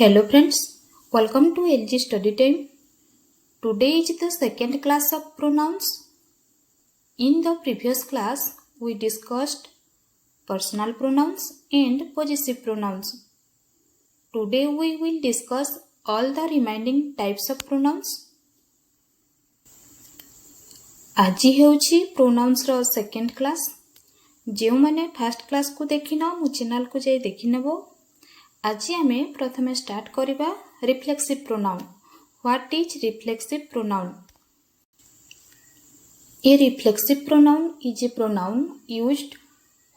Hello friends, welcome to LG Study Time. Today is the second class of pronouns. In the previous class, we discussed personal pronouns and possessive pronouns. Today we will discuss all the remaining types of pronouns. ଆଜି ହେଉଛି ପ୍ରୋନାଉନ୍ସର second class. ଯେଉଁମାନେ first କ୍ଲାସ୍କୁ ଦେଖିନ ମୋ ଚ୍ୟାନେଲକୁ ଯାଇ ଦେଖିନେବ। ଆଜି ଆମେ ପ୍ରଥମେ ଷ୍ଟାର୍ଟ କରିବା reflexive pronoun. What is reflexive pronoun? A reflexive pronoun is a pronoun used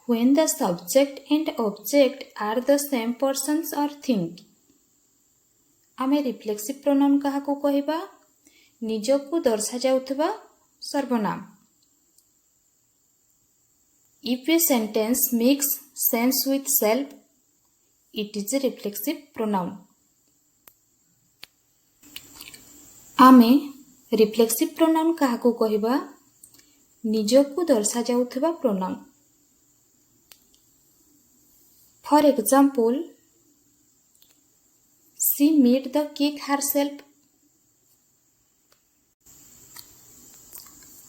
when the subject and object are the same persons or thing. ଆମେ ରିଫ୍ଲେକ୍ସିଭ୍ ପ୍ରୋନାଉନ୍ କାହାକୁ କହିବା? ନିଜକୁ ଦର୍ଶାଯାଉଥିବା ସର୍ବନାମ। If a sentence makes sense with self, it is a reflexive pronoun. ଆମେ reflexive pronoun କାହାକୁ କହିବା? ନିଜକୁ ଦର୍ଶାଯାଉଥିବା pronoun. For example, she made the cake herself.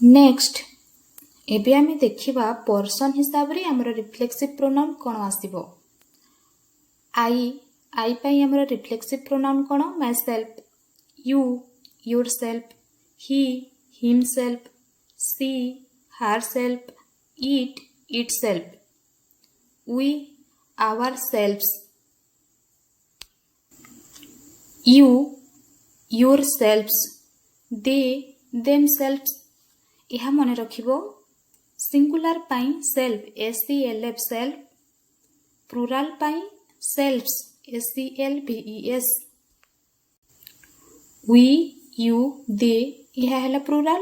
Next, ଏବେ ଆମେ ଦେଖିବା ପର୍ସନ୍ ହିସାବରେ ଆମର ରିଫ୍ଲେକ୍ସିଭ୍ ପ୍ରୋନାଉନ୍ କ'ଣ ଆସିବ। ଆଇ ପାଇଁ ଆମର ରିଫ୍ଲେକ୍ସିଭ୍ ପ୍ରୋନାଉନ୍ କ'ଣ? Myself, you, yourself, he, himself, she, herself, it, itself, we, ourselves, you, yourselves, they, themselves. ଏହା ମନେ ରଖିବ। ସିଙ୍ଗୁଲାର ପାଇଁ ସେଲ୍ଫ, SELF ସେଲ୍ଫ, ପ୍ଲୁରାଲ ପାଇଁ ସେଲ୍ଫସ୍, SELVES, ୱି, ୟୁ, ଦେ, ଏହା ହେଲା pleural.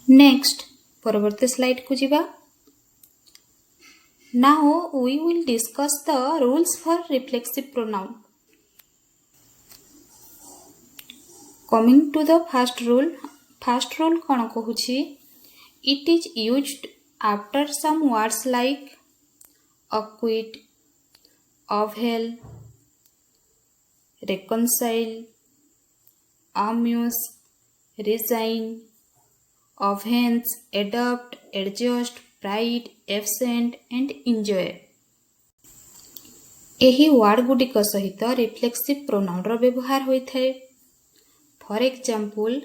Next, ପରବର୍ତ୍ତୀ ସ୍ଲାଇଡକୁ ଯିବା। Now we will discuss the rules for reflexive pronoun. Coming to the first rule. First rule କ'ଣ କହୁଛି? It is used after some words like acquit, avail, reconcile, amuse, resign, avenge, adopt, adjust, pride, absent and enjoy. ଏହି ward ଗୁଡ଼ିକ ସହିତ reflexive ପ୍ରୋନାଉନ୍ର ବ୍ୟବହାର ହୋଇଥାଏ। For example,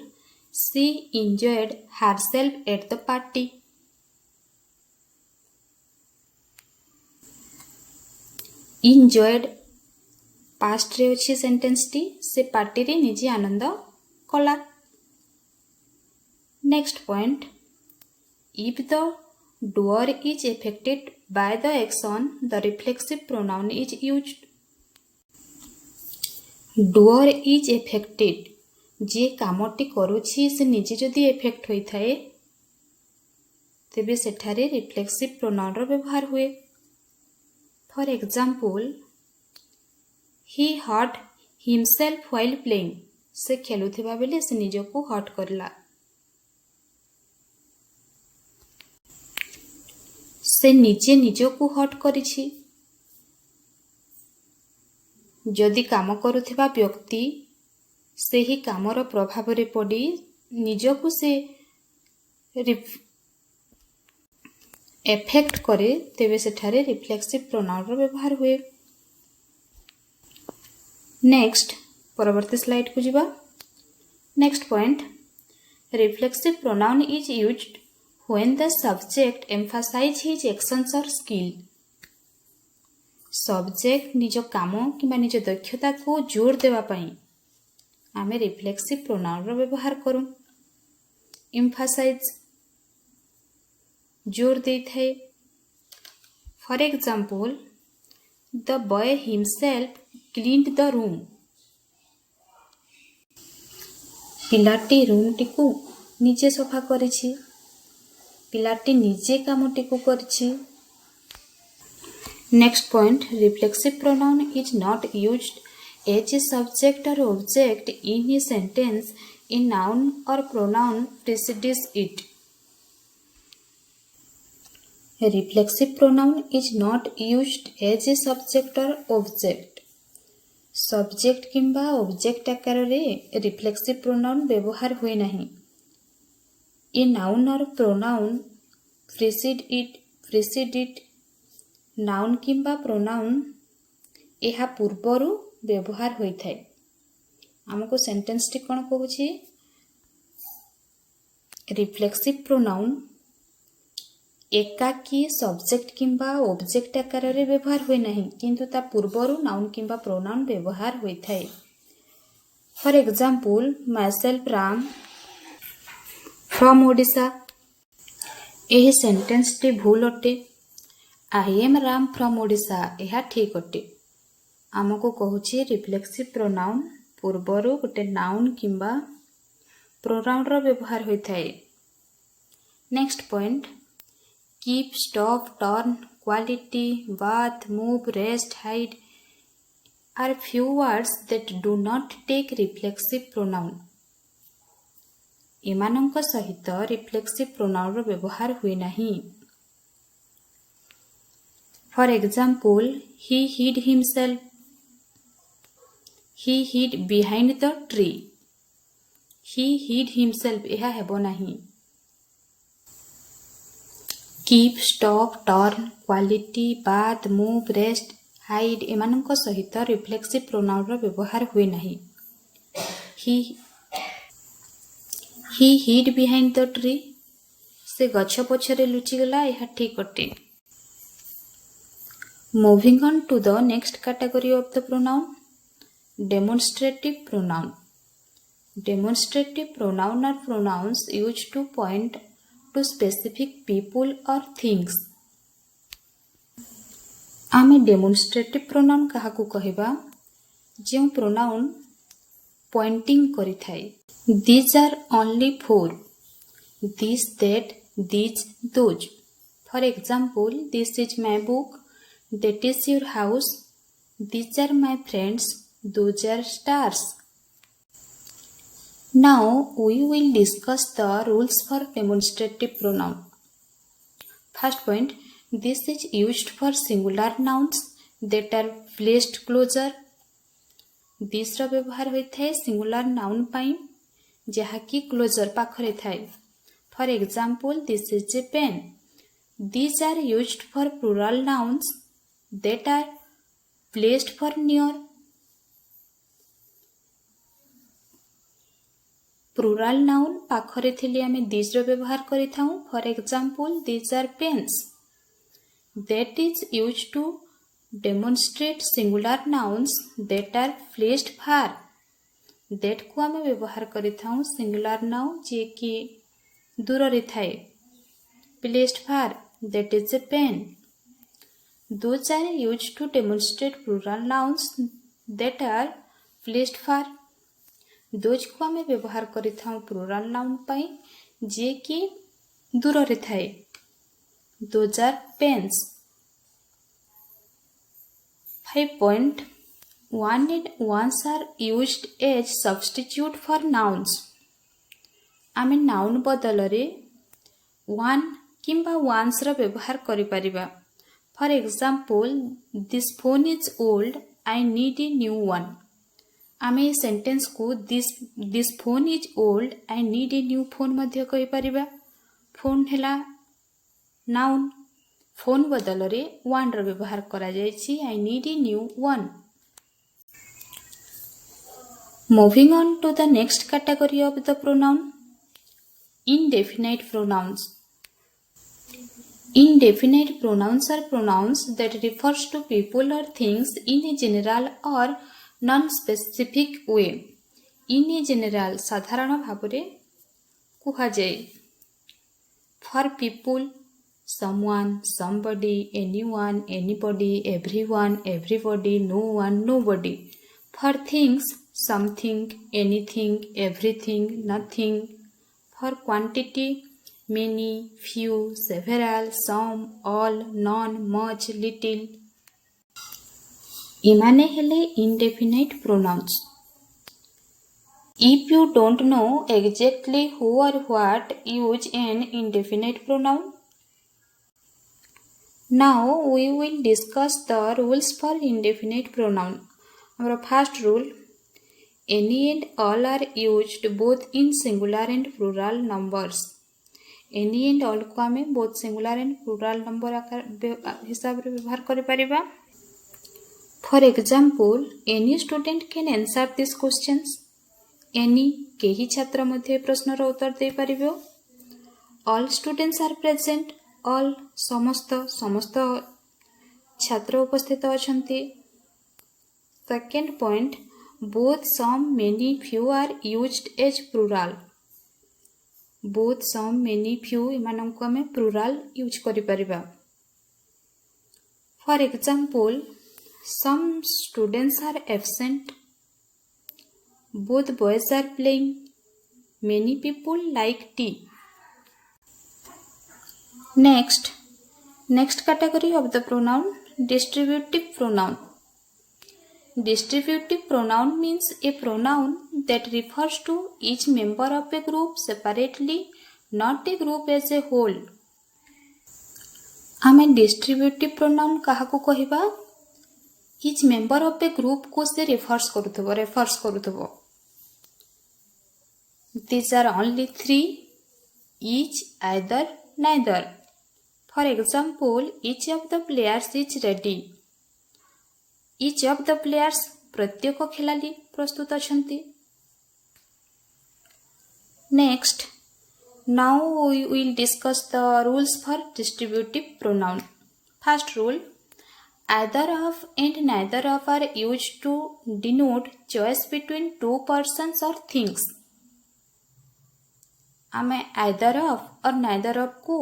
she enjoyed herself at the party. enjoyed ପାଷ୍ଟରେ ଅଛି ସେଣ୍ଟେନ୍ସଟି, ସେ ପାର୍ଟିରେ ନିଜେ ଆନନ୍ଦ କଲା। Next point, if the doer is affected by the action, the reflexive pronoun is used. doer is affected, ଯିଏ କାମଟି କରୁଛି ସେ ନିଜେ ଯଦି ଏଫେକ୍ଟ ହୋଇଥାଏ ତେବେ ସେଠାରେ ରିଫ୍ଲେକ୍ସିଭ୍ ପ୍ରୋନାଉନ୍ର ବ୍ୟବହାର ହୁଏ। For example, he hurt himself while playing. ସେ ଖେଳୁଥିବା ବେଳେ ସେ ନିଜକୁ ହର୍ଟ କରିଲା। ସେ ନିଜେ ନିଜକୁ ହର୍ଟ କରିଛି। ଯଦି କାମ କରୁଥିବା ବ୍ୟକ୍ତି ସେହି କାମର ପ୍ରଭାବରେ ପଡ଼ି ନିଜକୁ ସେ ଏଫେକ୍ଟ କରେ ତେବେ ସେଠାରେ ରିଫ୍ଲେକ୍ସିଭ୍ ପ୍ରୋନାଉନ୍ର ବ୍ୟବହାର ହୁଏ। ନେକ୍ସଟ, ପରବର୍ତ୍ତୀ ସ୍ଲାଇଡକୁ ଯିବା। Next point, reflexive pronoun is used when the subject emphasize his actions or skill. Subject ନିଜ କାମ କିମ୍ବା ନିଜ ଦକ୍ଷତାକୁ ଜୋର ଦେବା ପାଇଁ ଆମେ ରିଫ୍ଲେକ୍ସିଭ୍ ପ୍ରୋନାଉନ୍ର ବ୍ୟବହାର କରୁ। ଏମ୍ଫାସାଇଜ୍ ଜୋର ଦେଇଥାଏ। For example, the boy himself cleaned the room. ପିଲାଟି ରୁମ୍ଟିକୁ ନିଜେ ସଫା କରିଛି। ପିଲାଟି ନିଜେ କାମଟିକୁ କରିଛି। Next point, reflexive pronoun is not used as a subject or object in a sentence a noun or pronoun precedes it. A reflexive pronoun is not used as a subject or object subject କିମ୍ବା object ଆକାରରେ reflexive pronoun ବ୍ୟବହାର ହୁଏ ନାହିଁ। ଏ noun ଅର୍ pronoun ପ୍ରିସିଡ୍ ଇଟ୍ noun କିମ୍ବା pronoun ଏହା ପୂର୍ବରୁ ବ୍ୟବହାର ହୋଇଥାଏ। ଆମକୁ ସେଣ୍ଟେନ୍ସଟି କ'ଣ କହୁଛି? ରିଫ୍ଲେକ୍ସିଭ୍ ପ୍ରୋନାଉନ୍ ଏକାକୀ ସବଜେକ୍ଟ କିମ୍ବା ଅବଜେକ୍ଟ ଆକାରରେ ବ୍ୟବହାର ହୁଏ ନାହିଁ, କିନ୍ତୁ ତା ପୂର୍ବରୁ ନାଉନ୍ କିମ୍ବା ପ୍ରୋନାଉନ୍ ବ୍ୟବହାର ହୋଇଥାଏ। For example, myself Ram from Odisha. ଏହି ସେଣ୍ଟେନ୍ସଟି ଭୁଲ ଅଟେ। I am Ram from Odisha ଏହା ଠିକ୍ ଅଟେ। ଆମକୁ କହୁଛି ରିଫ୍ଲେକ୍ସିଭ୍ ପ୍ରୋନାଉନ୍ ପୂର୍ବରୁ ଗୋଟେ ନାଉନ୍ କିମ୍ବା ପ୍ରୋନାଉନ୍ର ବ୍ୟବହାର ହୋଇଥାଏ। Next point, keep, stop, turn, quality, bath, move, rest, hide are few words that do not take reflexive pronoun. ଏମାନଙ୍କ ସହିତ ରିଫ୍ଲେକ୍ସିଭ୍ ପ୍ରୋନାଉନ୍ର ବ୍ୟବହାର ହୁଏ ନାହିଁ। For example, he hid behind the tree. he hid himself ଏହା ହେବ ନାହିଁ। keep, stop, turn, quality, bath, move, rest, hide ଏମାନଙ୍କ ସହିତ ରିଫ୍ଲେକ୍ସିଭ୍ ପ୍ରୋନାଉନ୍ର ବ୍ୟବହାର ହୁଏ ନାହିଁ। he hid behind the tree ସେ ଗଛ ପଛରେ ଲୁଚିଗଲା ଏହା ଠିକ୍ ଅଟେ। Moving on to the next category of the pronoun, demonstrative pronoun. Demonstrative pronoun are pronouns used to point to specific people or things. ଆମେ demonstrative pronoun କାହାକୁ କହିବା? ଯେଉଁ pronoun pointing କରିଥାଏ। These are only for, this, that, these, those. For example, this is my book, that is your house, these are my friends, those are stars. Now we will discuss the rules for demonstrative pronoun. First point, this is used for singular nouns that are placed closer. This ର ବ୍ୟବହାର ହୋଇଥାଏ singular noun ପାଇଁ ଯାହାକି closer ପାଖରେ ଥାଏ। For example, this is a pen. These are used for plural nouns that are placed for near. Plural noun ପାଖରେ ଥିଲେ ଆମେ these ର ବ୍ୟବହାର କରିଥାଉ। For example, these are pens. That is used to demonstrate singular nouns that are placed far. that କୁ ଆମେ ବ୍ୟବହାର କରିଥାଉ singular noun ଯିଏକି ଦୂରରେ ଥାଏ। placed far, that is a pen. Those are used to demonstrate plural nouns that are placed far. those କୁ ଆମେ ବ୍ୟବହାର କରିଥାଉ plural noun ପାଇଁ ଯିଏକି ଦୂରରେ ଥାଏ। those are pens. 5 point, one and ones are used as substitute for nouns. ଆମେ noun ବଦଳରେ one କିମ୍ବା onesର ବ୍ୟବହାର କରିପାରିବା। For example, this phone is old, I need a new one. ଆମେ ଏ ସେଣ୍ଟେନ୍ସକୁ this phone is old, I need a new phone ମଧ୍ୟ କହିପାରିବା। phone ହେଲା noun, phone ବଦଳରେ oneର ବ୍ୟବହାର କରାଯାଇଛି I need a new one. Moving on to the next category of the pronoun, indefinite pronouns. Indefinite pronouns are pronouns that refers to people or things in a general or non-specific way. In a general ସାଧାରଣ ଭାବରେ କୁହାଯାଏ। For people, someone, somebody, anyone, anybody, everyone, everybody, no one, nobody. For things, something, anything, everything, nothing. For quantity, many, few, several, some, all, none, much, little. ଏମାନେ ହେଲେ indefinite pronouns. If you don't know exactly who or what, use an indefinite pronoun. Now we will discuss the rules for indefinite pronoun. our first rule, any and all are used both in singular and plural numbers. any and all को आमे both singular and plural number हिसाब रे व्यवहार करि परिबा. For example, any student can answer these questions. any केही छात्र मध्ये प्रश्नर उत्तर दे परिबो. all students are present. all समस्त छात्र उपस्थित अछंती. Second point, both, some, many, few are used as plural. both, some, many, few एमानन को हमें plural यूज करि परिबा. For example, some students are absent. both boys are playing. many people like tea. Next category of the pronoun, distributive pronoun. Distributive pronoun means a pronoun that refers to each member of a group separately, not a group as a whole. आमे distributive pronoun काहाकू कहिबा? each member of a group को से refers करुथबो. These are only three: each, either, neither. For example, each of the players is ready. each of the players प्रत्येक खिलाड़ी प्रस्तुत अछंती. Next, now we will discuss the rules for distributive pronoun. First rule, either of and neither of are used to denote choice between two persons or things. आमे either of और neither of को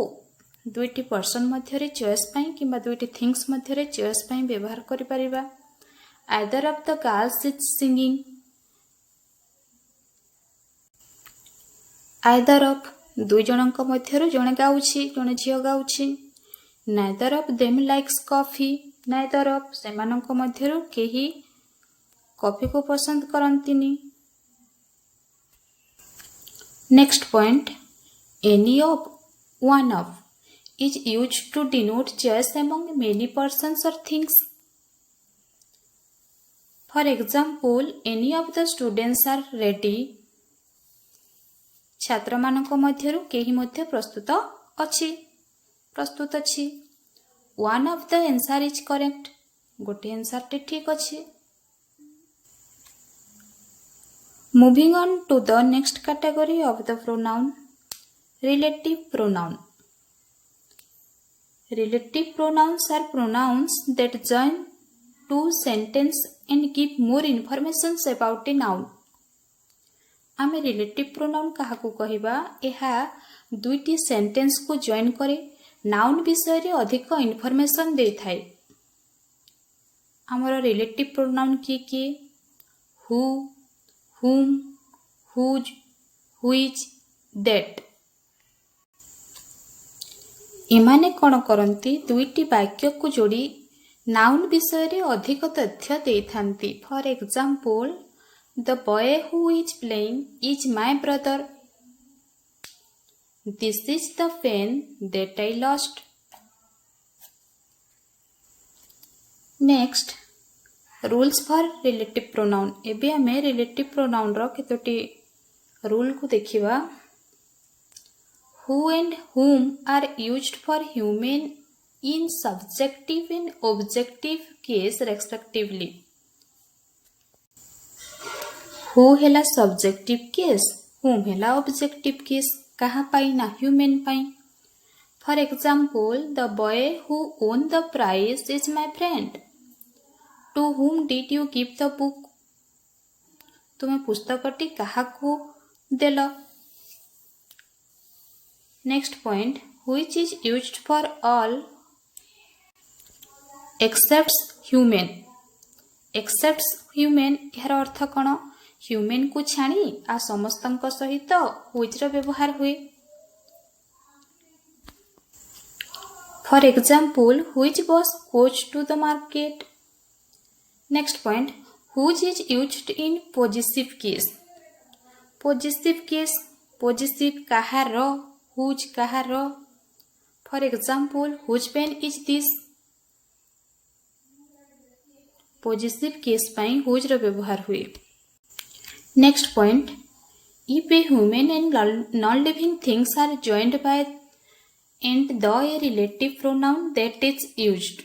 दुईटी person मध्यरे choice पाई किंबा दुईटी things मध्यरे choice पाई व्यवहार करि परिबा. either of the girls is singing. either of दुई जनक मध्यरु जणे गाउछि जणे झियो गाउछि. neither of them likes coffee. neither of सेमानक मध्यरु केही कॉफी को पसंद करंतिनी. next point, any of, one of is used to denote choice among many persons or things. For example, any of the students are ready. छात्र मानक मध्यरु केही मध्ये प्रस्तुत अछि. one of the answer is correct. गोटे answer टे ठीक अछि. Moving on to the next category of the pronoun, relative pronoun. Relative pronouns are pronouns that join two sentences and give more information about a noun. आमे relative pronoun काहाकू कहिबा? एहा दुईटी sentence को join करे noun विषय रे अधिक information दे थाए. हमर relative pronoun की who, whom, whose, which, that. एमाने कौन करंती? दुईटी वाक्य को जोड़ी नाउन विषय रे अधिक तथ्य देथांती. For example, the boy who is playing is my brother. This is the pen that I lost. Next, rules for relative pronoun. एबे हमें relative pronoun रो केतोटी रूल को देखिबा. who and whom are used for human in subjective and objective case respectively. who Hella subjective case, whom Hella objective case. कहाँ पाई ना? human pi. For example, the boy who won the prize is my friend. To whom did you give the book? तुमे पुस्तकटी काहाकू देलो? Next point, which is used for all except human. Except human यार अर्थ कौन? Human को छाणी आ समस्तंक सहित which रो व्यवहार हुए. For example, which was goes to the market. Next point, which is used in possessive case. Possessive case, possessive काहार, whose काहार. For example, whose pen is this? Possessive case पाई whose रो व्यवहार हुए। Next point, if a human and non living things are joined by and the a relative pronoun that is used.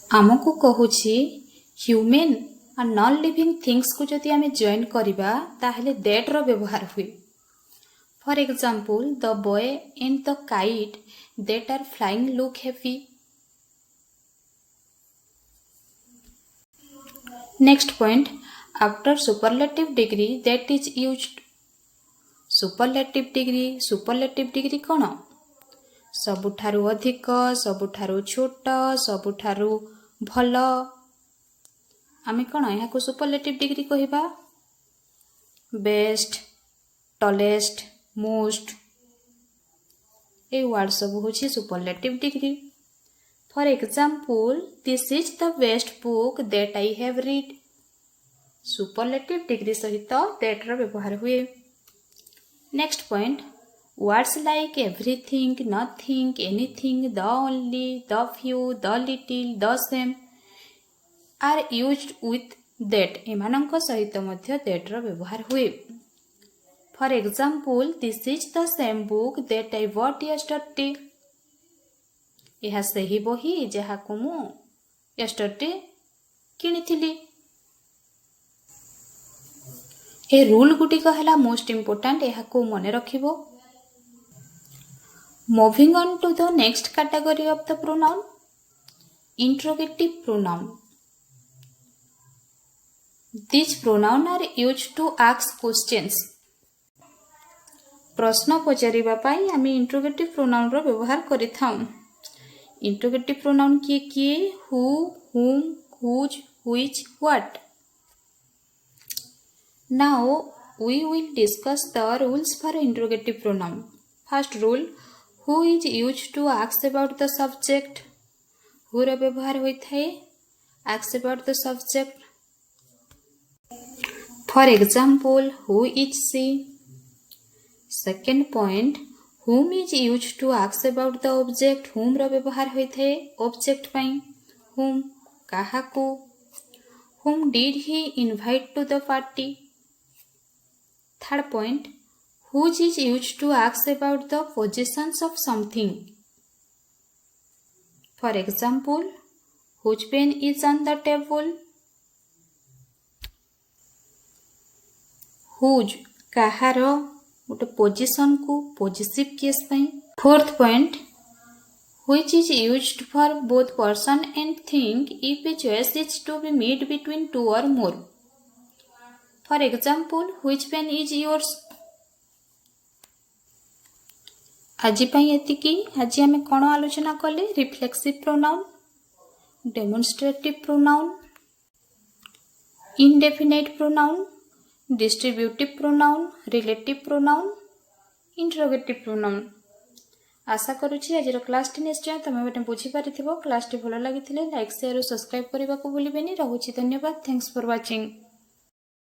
आमको कहूछि human और non living things को जदि आमे जॉइन करिबा ताहले दैट रो व्यवहार हुए। For example, the boy and the kite that are flying look happy. Next point, after superlative degree that is used. Superlative degree कौन? सबुठारु अधिक, सबुठारु छोट, सबुठारु भल, आमे कौन यहाँ सुपरलेटिव डिग्री कहिबा? Best, tallest, most, a word सब होछि superlative degree. For example, this is the best book that I have read. Superlative degree सहित दैट रो व्यवहार हुए। Next point, words like everything, nothing, anything, the only, the few, the little, the same are used with that. एमानंक सहित मध्य that रो व्यवहार हुए। For example, this is the same book that I bot yesterday. यह सही बही जहा को मु यस्टरडे किनिथिली। ए रूल गुटिक हला मोस्ट इंपोर्टेंट, यह को मने रखिबो। Moving on to the next category of the pronoun, interrogative pronoun. These pronouns are used to ask questions. प्रश्न पचारिबा पाई आमे इंट्रोगेटिव प्रोनाउन रो व्यवहार करिथाउ। इंट्रोगेटिव प्रोनाउन किए किए? Who, whom, whose, which, what. Now we will discuss the rules for interrogative pronoun. First rule, who is used to ask about the subject. who रो व्यवहार होई थाए ask about the subject. For example, who is she? Second point, whom is used to ask about the object. whom रो व्यवहार होई थाए object pi whom, काहाकू. whom did he invite to the party? Third point, whose is used to ask about the possessions of something. For example, whose pen is on the table. whose काहार गोटे position को positive case pi. Fourth point, which is used for both person and thing if a choice is to be made between two or more. For example, which pen is yours? आज पाई एतिकी. आज आमे कोन आलोचना कले? Reflexive pronoun, demonstrative pronoun, indefinite pronoun, distributive pronoun, relative pronoun, interrogative pronoun. आशा करुछि आज क्लास टी निश्चय तुम मैंने बुझीपारिथिबो. क्लास टी भल लागिथिले लाइक शेयर और सब्सक्राइब करने को भूलिबेनी. रहुछि. धन्यवाद. Thanks for watching.